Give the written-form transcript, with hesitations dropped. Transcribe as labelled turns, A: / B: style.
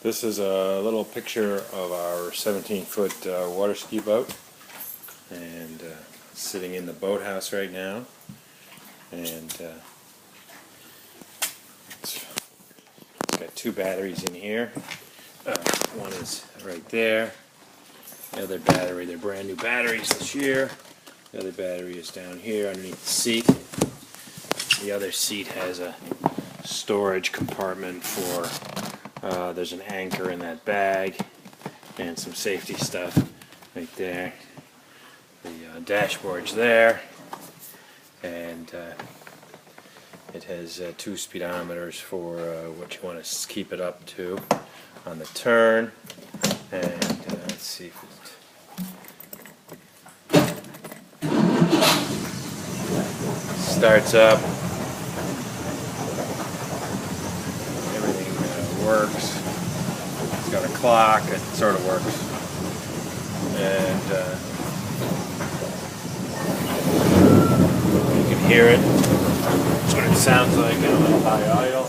A: This is a little picture of our 17-foot water ski boat, and sitting in the boathouse right now. And it's got two batteries in here. One is right there. The other battery, they're brand new batteries this year. The other battery is down here underneath the seat. The other seat has a storage compartment for there's an anchor in that bag and some safety stuff right there. The dashboard's there, and it has two speedometers for what you want to keep it up to on the turn. And let's see if it starts up. Everything works. It's got a clock. It sort of works. And you can hear it. That's what it sounds like on high idle.